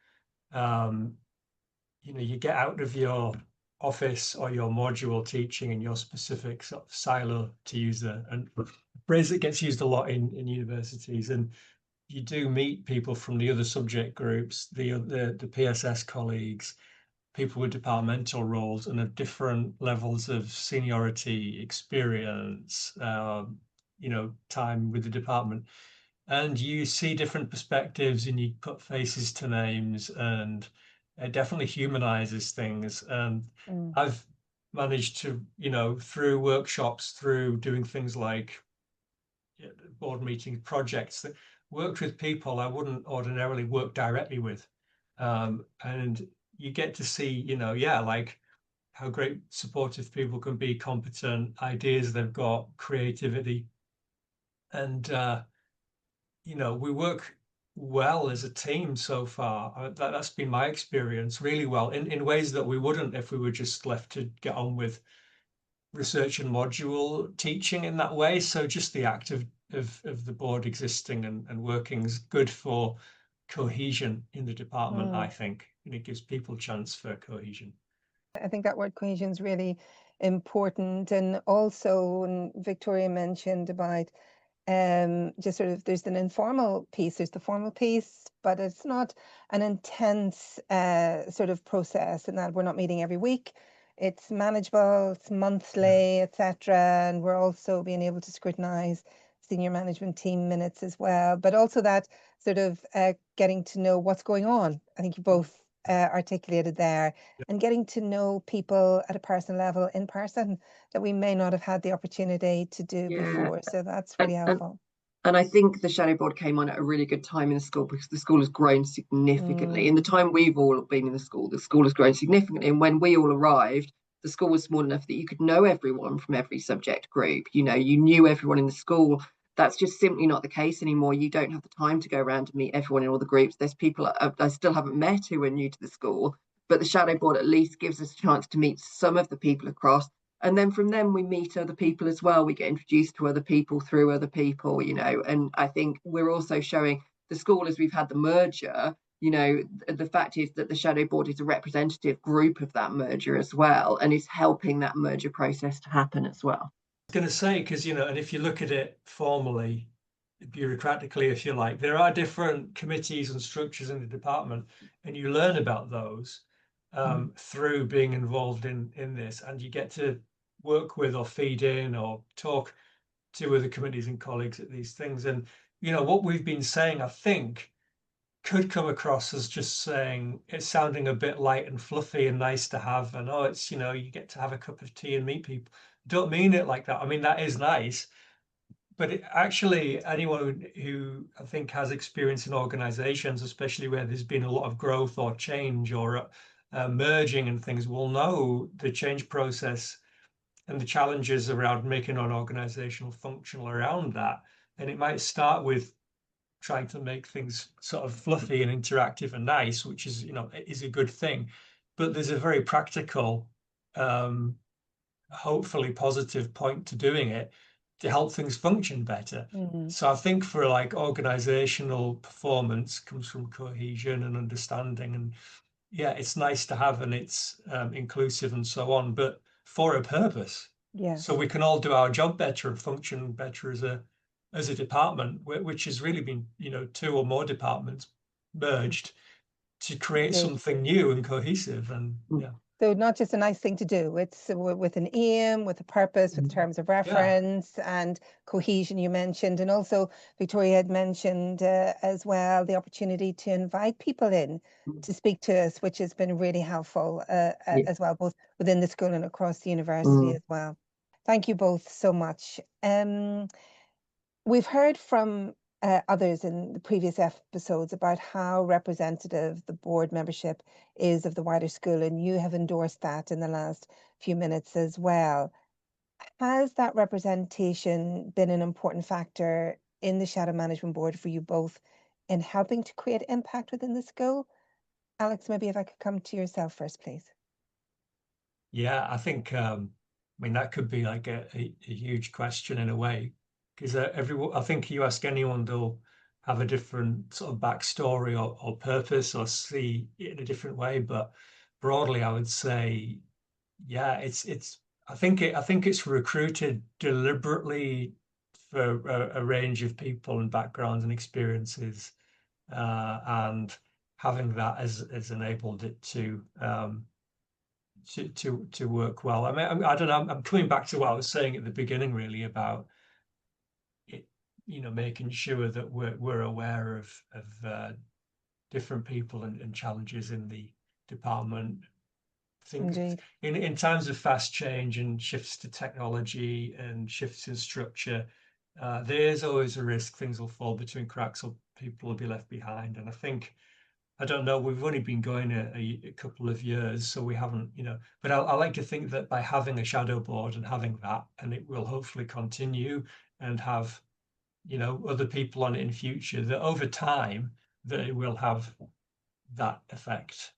you get out of your office or your module teaching in your specific sort of silo, to use a phrase that gets used a lot in universities. And you do meet people from the other subject groups, the PSS colleagues, people with departmental roles and of different levels of seniority, experience, time with the department. And you see different perspectives and you put faces to names, and it definitely humanizes things. And I've managed to, through workshops, through doing things like board meeting projects, that worked with people I wouldn't ordinarily work directly with. And you get to see, like how great supportive people can be, competent, ideas they've got, creativity. And, we work well as a team so far. That's been my experience, really well, in ways that we wouldn't if we were just left to get on with research and module teaching in that way. So just the act of the board existing and working is good for cohesion in the department, I think, and it gives people chance for cohesion. I think that word cohesion is really important. And also, when Victoria mentioned about just sort of, there's an informal piece, there's the formal piece, but it's not an intense sort of process, in that we're not meeting every week. It's manageable, it's monthly, etc. And we're also being able to scrutinize senior management team minutes as well, but also that sort of getting to know what's going on. I think you both articulated there, and getting to know people at a personal level in person that we may not have had the opportunity to do before. So that's really helpful. And I think the shadow board came on at a really good time in the school, because the school has grown significantly. In the time we've all been in the school has grown significantly. And when we all arrived, the school was small enough that you could know everyone from every subject group. You knew everyone in the school. That's just simply not the case anymore. You don't have the time to go around and meet everyone in all the groups. There's people I still haven't met who are new to the school, but the shadow board at least gives us a chance to meet some of the people across. And then from them, we meet other people as well. We get introduced to other people through other people, and I think we're also showing the school, as we've had the merger, the fact is that the shadow board is a representative group of that merger as well, and is helping that merger process to happen as well. I was going to say, because, and if you look at it formally, bureaucratically, if you like, there are different committees and structures in the department, and you learn about those. through being involved in this, and you get to work with or feed in or talk to other committees and colleagues at these things. And what we've been saying, I think, could come across as just saying it's sounding a bit light and fluffy and nice to have, and it's you get to have a cup of tea and meet people. Don't mean it like that. I mean, that is nice, but actually anyone who I think has experience in organizations, especially where there's been a lot of growth or change or merging and things, will know the change process and the challenges around making an organizational functional around that. And it might start with trying to make things sort of fluffy and interactive and nice, which is is a good thing, but there's a very practical, hopefully positive point to doing it to help things function better. So I think for like organizational performance comes from cohesion and understanding, and yeah, it's nice to have, and it's inclusive and so on, but for a purpose. Yeah. So we can all do our job better and function better as a department, which has really been, two or more departments merged to create something new and cohesive. And yeah. So not just a nice thing to do, it's with an aim, with a purpose, with terms of reference and cohesion you mentioned. And also Victoria had mentioned as well the opportunity to invite people in to speak to us, which has been really helpful as well, both within the school and across the university as well. Thank you both so much. We've heard from others in the previous episodes about how representative the board membership is of the wider school, and you have endorsed that in the last few minutes as well. Has that representation been an important factor in the Shadow Management Board for you both in helping to create impact within the school? Alex, maybe if I could come to yourself first, please. Yeah, I think, I mean, that could be like a huge question in a way, because I think you ask anyone, they'll have a different sort of backstory or purpose or see it in a different way. But broadly, I would say, yeah, I think it's recruited deliberately for a range of people and backgrounds and experiences, and having that has enabled it to work well. I mean, I don't know. I'm coming back to what I was saying at the beginning, really, about it, making sure that we're aware of different people and challenges in the department. I think in times of fast change and shifts to technology and shifts in structure, there's always a risk things will fall between cracks or people will be left behind. And I don't know, we've only been going a couple of years, so we haven't, but I like to think that by having a shadow board and having that, and it will hopefully continue and have, other people on it in future, that over time, that it will have that effect.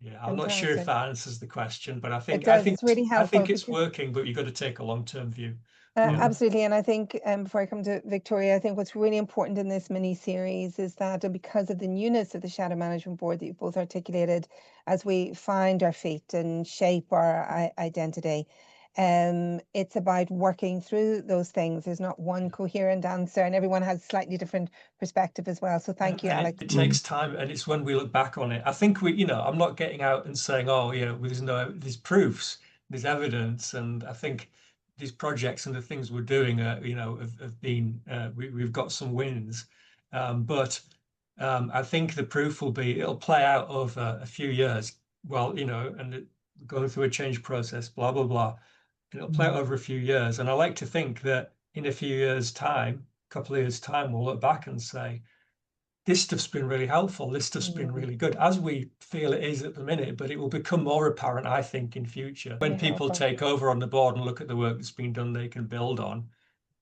Yeah, I'm not sure if that answers the question, but I think it's really helpful. it's working, but you've got to take a long-term view. Absolutely. And I think before I come to Victoria, I think what's really important in this mini series is that because of the newness of the Shadow Management Board that you both articulated, as we find our feet and shape our identity, it's about working through those things. There's not one coherent answer, and everyone has slightly different perspective as well. So thank you, Alex. It takes time, and it's when we look back on it. I think I'm not getting out and saying, oh, there's proofs, there's evidence, and I think these projects and the things we're doing, have been, we've got some wins, but I think the proof will be, it'll play out over a few years. Well, and going through a change process, blah, blah, blah. And it'll play out over a few years. And I like to think that in a few years' time, a couple of years' time, we'll look back and say, this stuff's been really helpful. This stuff's been really good, as we feel it is at the minute, but it will become more apparent, I think, in future. When people take over on the board and look at the work that's been done, they can build on.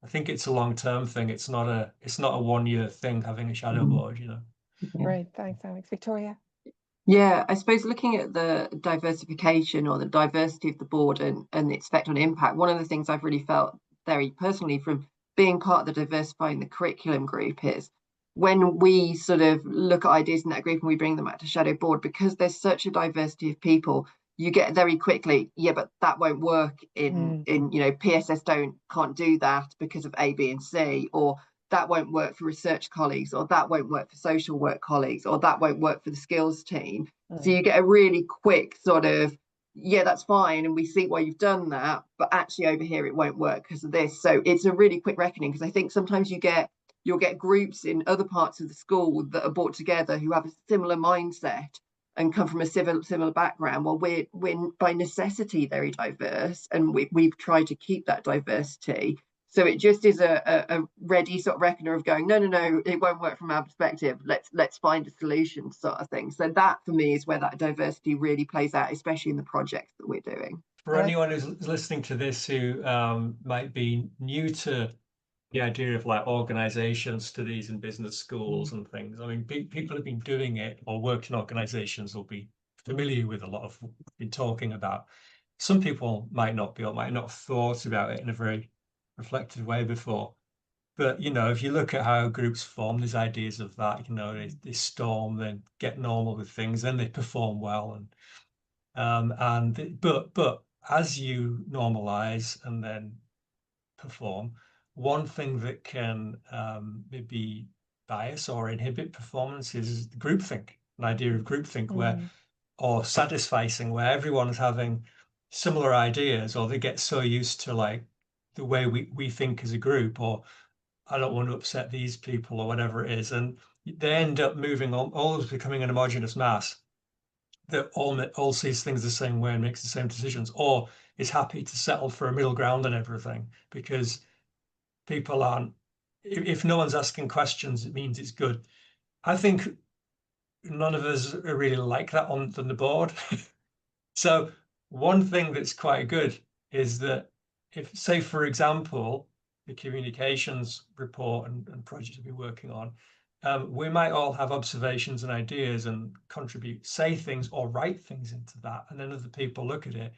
I think it's a long-term thing. It's not a 1-year thing, having a shadow board, Great, thanks, Alex. Victoria? Yeah, I suppose looking at the diversification or the diversity of the board and its effect on impact, one of the things I've really felt very personally from being part of the Diversifying the Curriculum group is when we sort of look at ideas in that group and we bring them out to Shadow Board, because there's such a diversity of people, you get very quickly, yeah, but that won't work in PSS can't do that because of A, B, and C, or that won't work for research colleagues, or that won't work for social work colleagues, or that won't work for the skills team. So you get a really quick sort of, yeah, that's fine, and we see why you've done that, but actually over here it won't work because of this. So it's a really quick reckoning, because I think sometimes you'll get groups in other parts of the school that are brought together who have a similar mindset and come from a similar background. Well, we're by necessity very diverse, and we've tried to keep that diversity. So it just is a ready sort of reckoner of going, no, it won't work from our perspective. Let's find a solution, sort of thing. So that for me is where that diversity really plays out, especially in the projects that we're doing. For anyone who's listening to this who might be new to the idea of like organization studies in business schools and things, I mean, people have been doing it or work in organizations will be familiar with a lot of what we've been talking about. Some people might not be or might not have thought about it in a very reflective way before. But, you know, if you look at how groups form, there's ideas of that, you know, they storm, then get normal with things, then they perform well. But as you normalize and then perform, one thing that can maybe bias or inhibit performance is groupthink, an idea of groupthink where, or satisficing, where everyone's having similar ideas, or they get so used to like the way we think as a group, or I don't want to upset these people or whatever it is. And they end up moving on, always becoming an homogenous mass that all sees things the same way and makes the same decisions, or is happy to settle for a middle ground and everything, because people aren't, if no one's asking questions, it means it's good. I think none of us are really like that on the board. So one thing that's quite good is that if, say, for example, the communications report and projects we've been working on, we might all have observations and ideas and contribute, say things or write things into that, and then other people look at it,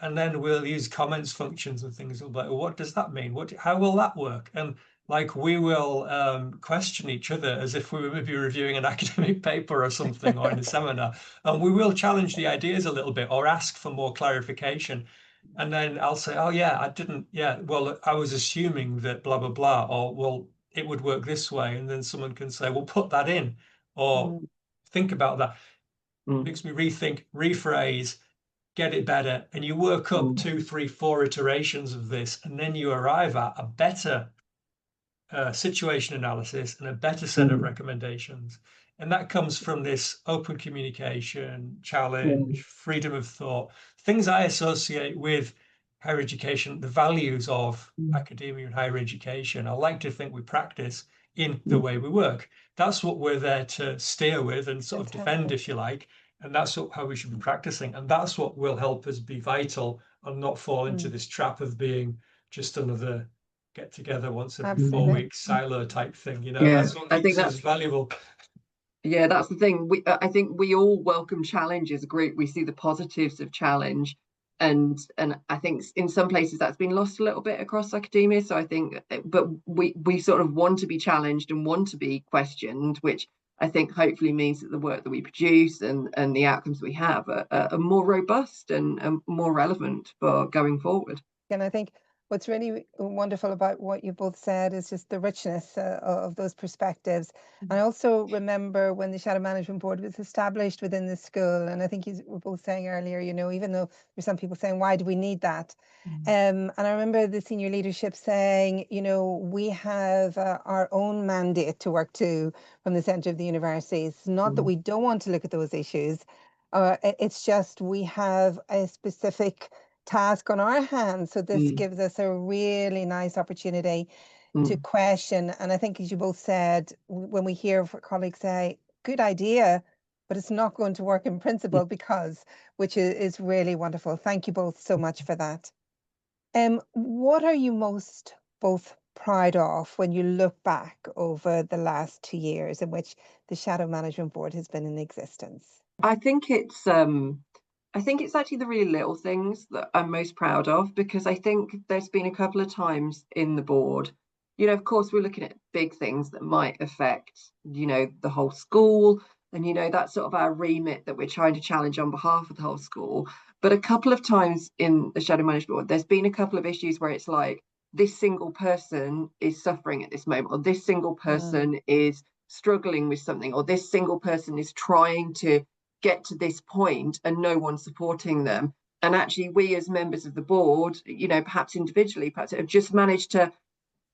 and then we'll use comments functions and things like, well, what does that mean? How will that work? And like we will question each other as if we were maybe reviewing an academic paper or something, or in a seminar, and we will challenge the ideas a little bit or ask for more clarification. And then I'll say, oh yeah, well, I was assuming that blah blah blah, or well, it would work this way. And then someone can say, well, put that in, or think about that. Makes me rethink, rephrase, get it better, and you work up 2, 3, 4 iterations of this, and then you arrive at a better situation analysis and a better set of recommendations. And that comes from this open communication, challenge, freedom of thought, things I associate with higher education, the values of academia and higher education. I like to think we practice in the way we work. That's what we're there to steer with and sort of defend, if you like. And that's how we should be practicing. And that's what will help us be vital and not fall into this trap of being just another get together once every 4 weeks silo type thing. You know, that's what keeps us valuable. Yeah, that's the thing. I think we all welcome challenge as a group. We see the positives of challenge. And I think in some places that's been lost a little bit across academia. So I think, but we sort of want to be challenged and want to be questioned, which I think hopefully means that the work that we produce and the outcomes we have are more robust and more relevant for going forward. And I think what's really wonderful about what you both said is just the richness of those perspectives. And I also remember when the Shadow Management Board was established within the school, and I think you were both saying earlier, you know, even though there's some people saying, why do we need that? And I remember the senior leadership saying, you know, we have our own mandate to work to from the centre of the university. It's not that we don't want to look at those issues. It's just we have a specific task on our hands. So this gives us a really nice opportunity to question. And I think, as you both said, when we hear colleagues say, good idea, but it's not going to work in principle because, which is really wonderful. Thank you both so much for that. What are you most both proud of when you look back over the last 2 years in which the Shadow Management Board has been in existence? I think it's actually the really little things that I'm most proud of, because I think there's been a couple of times in the board, you know, of course, we're looking at big things that might affect, you know, the whole school. And, you know, that's sort of our remit that we're trying to challenge on behalf of the whole school. But a couple of times in the Shadow Management Board, there's been a couple of issues where it's like, this single person is suffering at this moment, or this single person is struggling with something, or this single person is trying to get to this point and no one's supporting them. And actually, we as members of the board, perhaps individually, perhaps have just managed to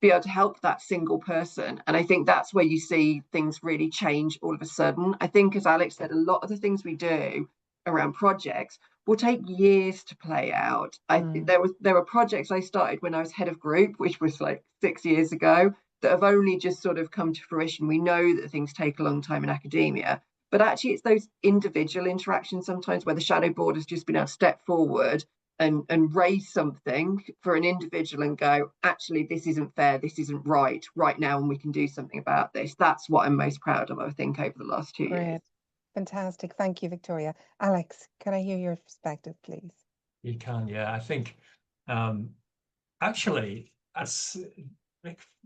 be able to help that single person. And I think that's where you see things really change all of a sudden. I think, as Alex said, a lot of the things we do around projects will take years to play out. There were projects I started when I was head of group, which was like 6 years ago, that have only just sort of come to fruition. We know that things take a long time in academia, but actually it's those individual interactions sometimes where the shadow board has just been able to step forward and raise something for an individual and go, actually, this isn't fair, this isn't right now, and we can do something about this. That's what I'm most proud of, I think, over the last 2 years. Fantastic. Thank you, Victoria. Alex, can I hear your perspective, please? You can, yeah. I think actually that's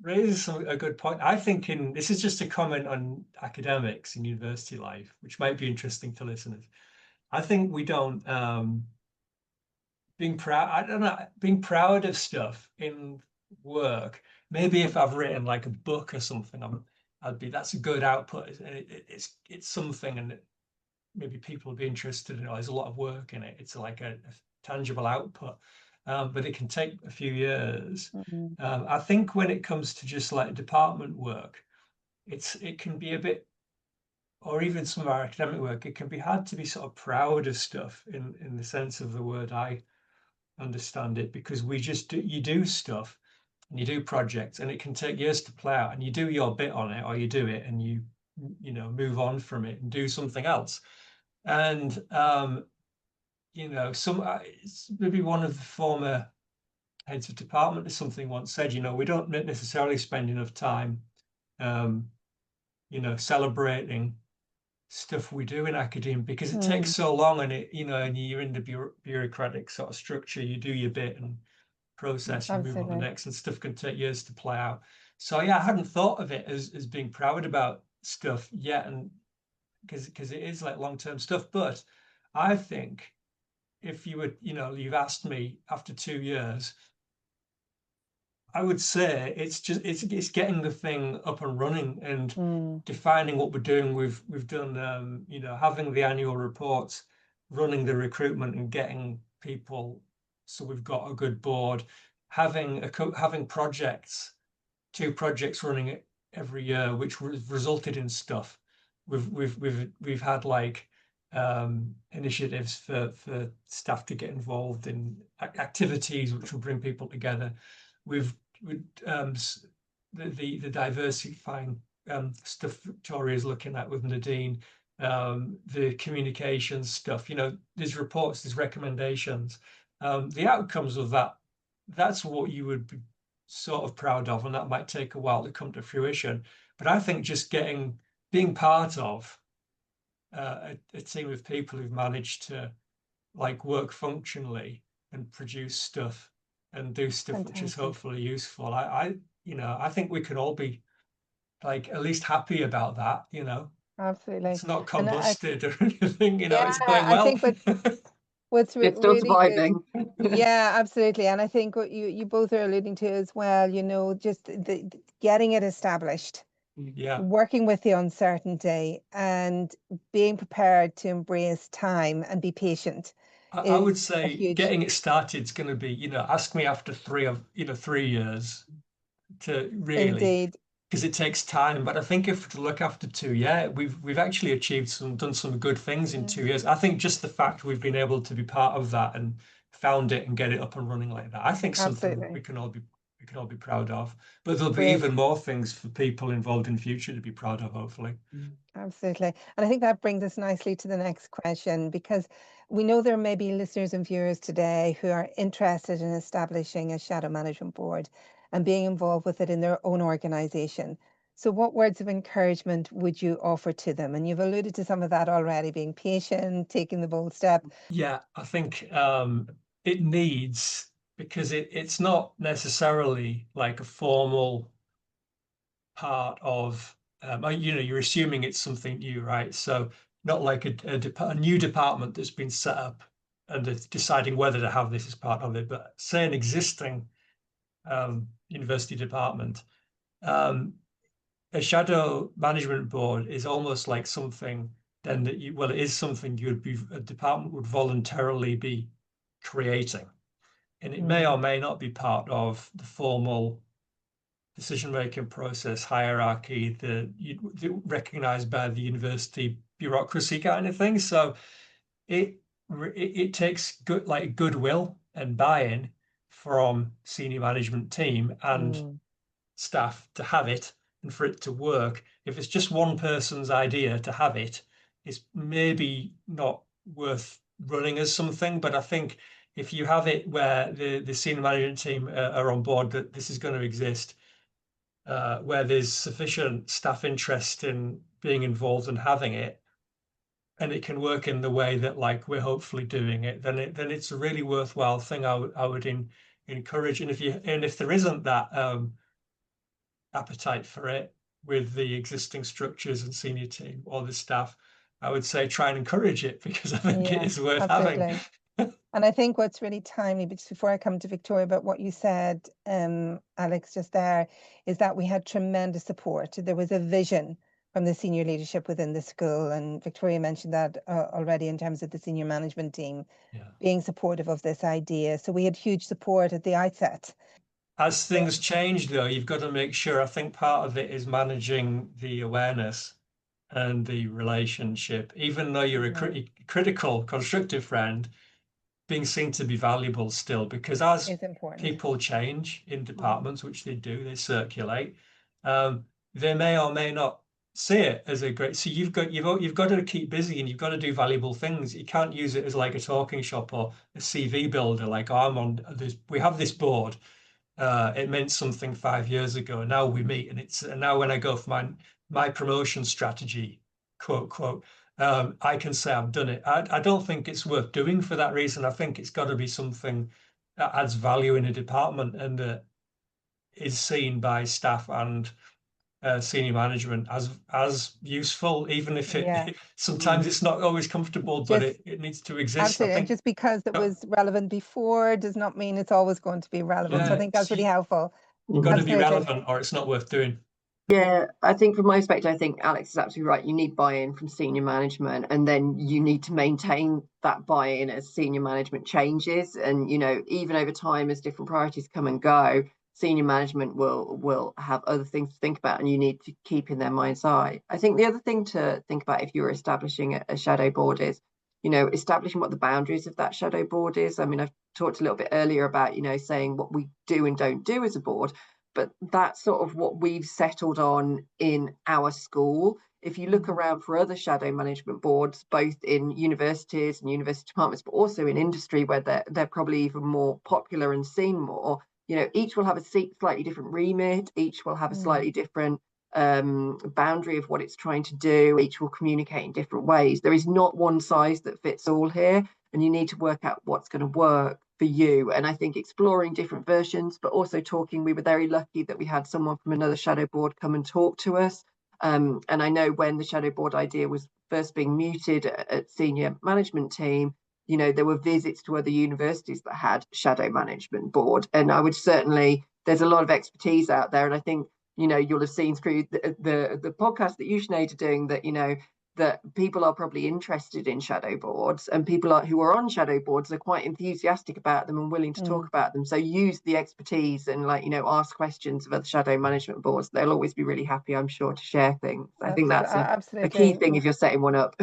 raises a good point. I think this is just a comment on academics in university life, which might be interesting to listeners. I think we don't being proud of stuff in work. Maybe if I've written like a book or something, that's a good output. It's something, and maybe people will be interested in it. There's a lot of work in it. It's like a tangible output, but it can take a few years. I think when it comes to just like department work, it can be a bit, or even some of our academic work, it can be hard to be sort of proud of stuff in the sense of the word I understand it, because you do stuff and you do projects, and it can take years to play out, and you do your bit on it, or you do it and you move on from it and do something else. And maybe one of the former heads of department or something once said, we don't necessarily spend enough time celebrating stuff we do in academia, because it takes so long, and and you're in the bureaucratic sort of structure. You do your bit and process, you move on to the next, and stuff can take years to play out. So yeah, I hadn't thought of it as being proud about stuff yet, and because it is like long-term stuff. But I think if you've asked me after 2 years, I would say it's getting the thing up and running and defining what we're doing. We've done having the annual reports, running the recruitment and getting people, so we've got a good board, having projects, 2 projects running every year, which resulted in stuff. We've had like initiatives for staff to get involved in activities which will bring people together. We've the diversifying stuff Victoria is looking at with Nadine, the communications stuff. There's reports, there's recommendations. The outcomes of that's what you would be sort of proud of, and that might take a while to come to fruition. But I think just being part of a team of people who've managed to like work functionally and produce stuff and do stuff which is hopefully useful. I think we can all be like at least happy about that. Absolutely. It's not combusted or anything. It's going I well. think what's it's still really surviving. Yeah, absolutely. And I think what you both are alluding to as well, just the getting it established, working with the uncertainty and being prepared to embrace time and be patient. I would say getting it started is going to be, ask me after 3 years to really, indeed, because it takes time. But I think if to look after 2, we've actually done some good things in 2 years. I think just the fact we've been able to be part of that and found it and get it up and running like that, I think something we can all be proud of. But there'll be even more things for people involved in future to be proud of, hopefully. Absolutely. And I think that brings us nicely to the next question, because we know there may be listeners and viewers today who are interested in establishing a shadow management board and being involved with it in their own organisation. So what words of encouragement would you offer to them? And you've alluded to some of that already, being patient, taking the bold step. Yeah, I think it needs, because it's not necessarily like a formal part of, you're assuming it's something new, right? So not like a new department that's been set up and it's deciding whether to have this as part of it, but say an existing university department. A shadow management board is almost like something then that it is something a department would voluntarily be creating. And it may or may not be part of the formal decision-making process hierarchy that you recognized by the university bureaucracy kind of thing. So it takes goodwill and buy-in from senior management team and staff to have it and for it to work. If it's just one person's idea to have it, it's maybe not worth running as something. But I think if you have it where the senior management team are on board that this is going to exist, where there's sufficient staff interest in being involved and having it, and it can work in the way that we're hopefully doing it, then it's a really worthwhile thing. I would encourage, and if there isn't that appetite for it with the existing structures and senior team or the staff, I would say try and encourage it, because I think it is worth having. And I think what's really timely, but just before I come to Victoria, about what you said, Alex, just there, is that we had tremendous support. There was a vision from the senior leadership within the school, and Victoria mentioned that already in terms of the senior management team being supportive of this idea. So we had huge support at the outset. As things change, though, you've got to make sure, I think part of it is managing the awareness and the relationship. Even though you're a critical, constructive friend, being seen to be valuable still, because as people change in departments, which they do, they circulate, they may or may not see it as a great. So you've got to keep busy, and you've got to do valuable things. You can't use it as like a talking shop or a CV builder. Like, oh, I'm on this. We have this board. It meant something 5 years ago, and now we meet, and now when I go for my promotion strategy, quote quote, I can say I've done it. I don't think it's worth doing for that reason. I think it's got to be something that adds value in a department and that is seen by staff and senior management as useful, even if sometimes it's not always comfortable, but it needs to exist. Absolutely. And just because it was relevant before does not mean it's always going to be relevant. So I think that's really helpful. You've got to be relevant or it's not worth doing. Yeah, I think from my perspective, I think Alex is absolutely right. You need buy-in from senior management, and then you need to maintain that buy-in as senior management changes. And, even over time, as different priorities come and go, senior management will have other things to think about, and you need to keep in their mind's eye. I think the other thing to think about if you're establishing a shadow board is, establishing what the boundaries of that shadow board is. I mean, I've talked a little bit earlier about, saying what we do and don't do as a board. But that's sort of what we've settled on in our school. If you look around for other shadow management boards, both in universities and university departments, but also in industry where they're probably even more popular and seen more, each will have a slightly different remit, each will have a slightly different boundary of what it's trying to do, each will communicate in different ways. There is not one size that fits all here, and you need to work out what's going to work for you. And I think exploring different versions, but also talking, we were very lucky that we had someone from another shadow board come and talk to us. And I know when the shadow board idea was first being mooted at senior management team, there were visits to other universities that had shadow management board. And I would certainly, there's a lot of expertise out there. And I think, you'll have seen through the podcast that you, Sinead, are doing that, that people are probably interested in shadow boards, and people who are on shadow boards are quite enthusiastic about them and willing to talk about them. So use the expertise and ask questions of other shadow management boards. They'll always be really happy, I'm sure, to share things. I think that's a key thing if you're setting one up.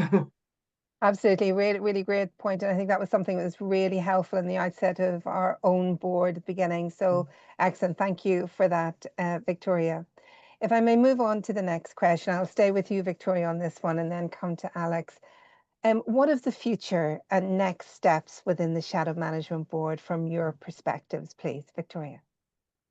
Absolutely, really, really great point. And I think that was something that was really helpful in the outset of our own board at the beginning. So excellent. Thank you for that, Victoria. If I may move on to the next question, I'll stay with you, Victoria, on this one and then come to Alex. What is the future and next steps within the Shadow Management Board from your perspectives, please, Victoria?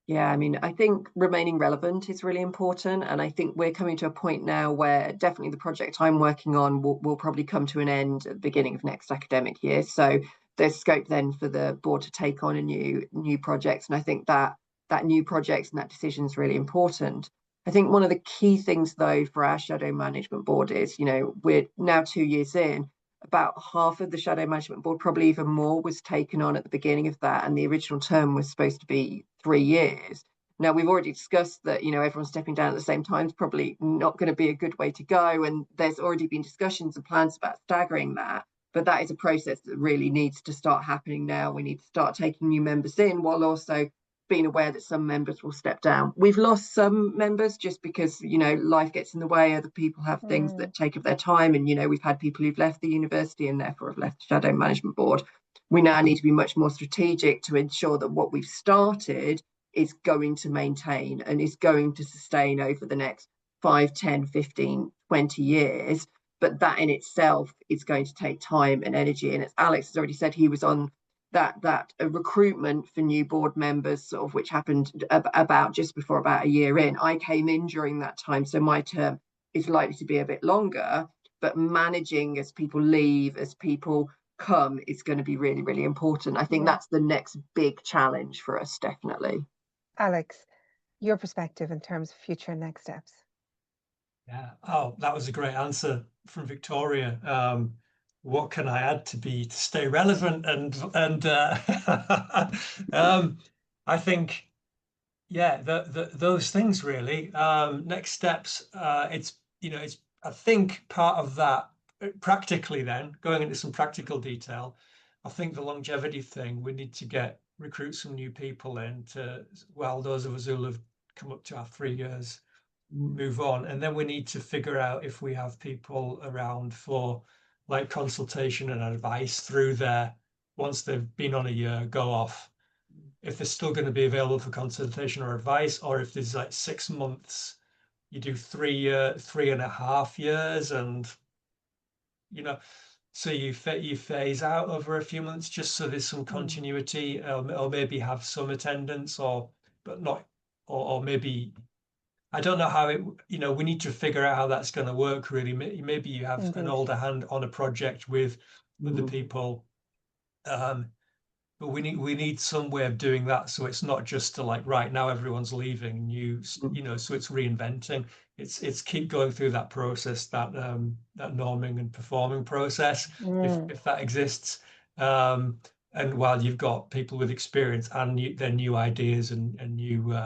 Yeah, I mean, I think remaining relevant is really important. And I think we're coming to a point now where definitely the project I'm working on will probably come to an end at the beginning of next academic year. So there's scope then for the board to take on a new projects. And I think that new projects and that decision is really important. I think one of the key things, though, for our shadow management board is, we're now 2 years in, about half of the Shadow Management Board, probably even more, was taken on at the beginning of that, and the original term was supposed to be 3 years. Now, we've already discussed that, you know, everyone stepping down at the same time is probably not going to be a good way to go, and there's already been discussions and plans about staggering that. But that is a process that really needs to start happening now. We need to start taking new members in, while also being aware that some members will step down. We've lost some members just because, you know, life gets in the way. Other people have things that take up their time. And, you know, we've had people who've left the university and therefore have left the Shadow Management Board. We now need to be much more strategic to ensure that what we've started is going to maintain and is going to sustain over the next 5, 10, 15, 20 years. But that in itself is going to take time and energy. And as Alex has already said, he was on that recruitment for new board members, sort of, which happened about just before about a year in. I came in during that time, so my term is likely to be a bit longer, but managing as people leave, as people come, is going to be really, really important. I think that's the next big challenge for us, definitely. Alex, your perspective in terms of future next steps. Yeah. Oh, that was a great answer from Victoria. What can I add to stay relevant and I think, yeah, those things really. Next steps. It's I think part of that practically, then going into some practical detail, I think the longevity thing, we need to recruit some new people in to, well, those of us who have come up to our 3 years move on, and then we need to figure out if we have people around for like consultation and advice through there once they've been on a year, go off, if they're still going to be available for consultation or advice, or if there's like 6 months, you do 3.5 years, and so you phase out over a few months just so there's some continuity, or maybe have some attendance, but not, or maybe, I don't know how we need to figure out how that's going to work really. Maybe you have an older hand on a project with the people, but we need some way of doing that, so it's not just to like, right now everyone's leaving, so it's reinventing. It's keep going through that process, that norming and performing process, if that exists. And while you've got people with experience and their new ideas and new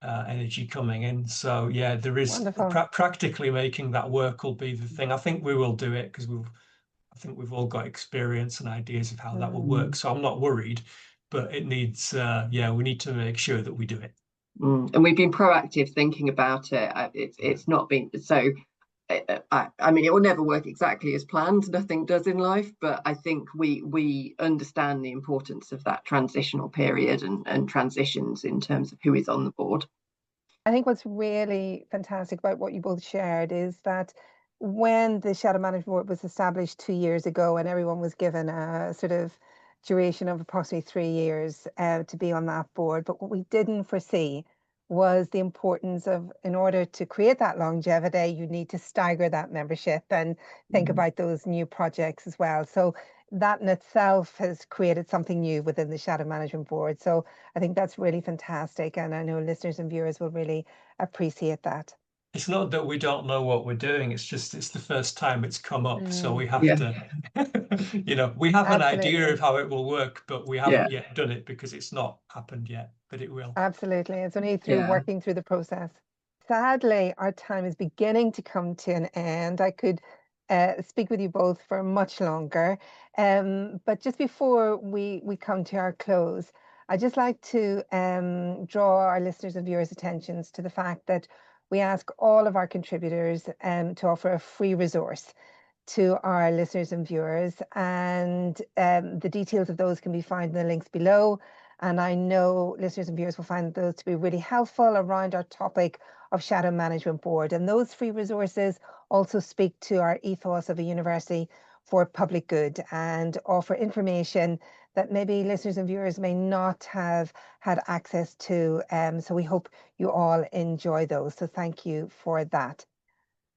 energy coming in. So yeah, there is practically making that work will be the thing. I think we will do it because I think we've all got experience and ideas of how that will work. So I'm not worried, but it needs, we need to make sure that we do it. And we've been proactive thinking about it. It's not been so. I mean, it will never work exactly as planned. Nothing does in life, but I think we understand the importance of that transitional period and transitions in terms of who is on the board. I think what's really fantastic about what you both shared is that when the Shadow Management Board was established 2 years ago, and everyone was given a sort of duration of approximately 3 years to be on that board, but what we didn't foresee was the importance of, in order to create that longevity, you need to stagger that membership and think about those new projects as well. So that in itself has created something new within the Shadow Management Board. So I think that's really fantastic, and I know listeners and viewers will really appreciate that. It's not that we don't know what we're doing, it's just it's the first time it's come up, so we have to we have an idea of how it will work, but we haven't yet done it because it's not happened yet, but it will. Absolutely. It's only through working through the process. Sadly, our time is beginning to come to an end. I could speak with you both for much longer, but just before we come to our close, I'd just like to draw our listeners and viewers' attentions to the fact that we ask all of our contributors to offer a free resource to our listeners and viewers, and the details of those can be found in the links below. And I know listeners and viewers will find those to be really helpful around our topic of Shadow Management Board. And those free resources also speak to our ethos of a university for public good and offer information that maybe listeners and viewers may not have had access to. So we hope you all enjoy those. So thank you for that.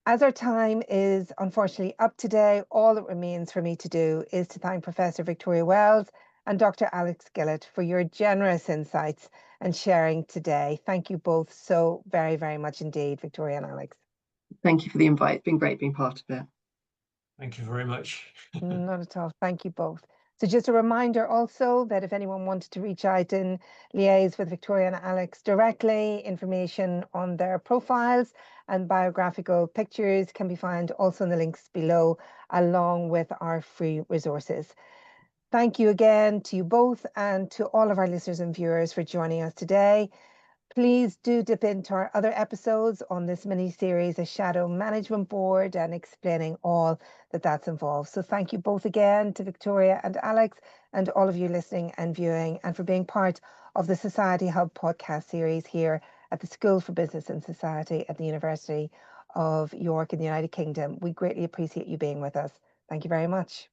As our time is unfortunately up today, all that remains for me to do is to thank Professor Victoria Wells and Dr. Alex Gillett for your generous insights and sharing today. Thank you both so very, very much indeed, Victoria and Alex. Thank you for the invite. It's been great being part of it. Thank you very much. Not at all. Thank you both. So just a reminder also that if anyone wanted to reach out and liaise with Victoria and Alex directly, information on their profiles and biographical pictures can be found also in the links below, along with our free resources. Thank you again to you both and to all of our listeners and viewers for joining us today. Please do dip into our other episodes on this mini series, A Shadow Management Board, and explaining all that's involved. So thank you both again to Victoria and Alex, and all of you listening and viewing, and for being part of the Society Hub podcast series here at the School for Business and Society at the University of York in the United Kingdom. We greatly appreciate you being with us. Thank you very much.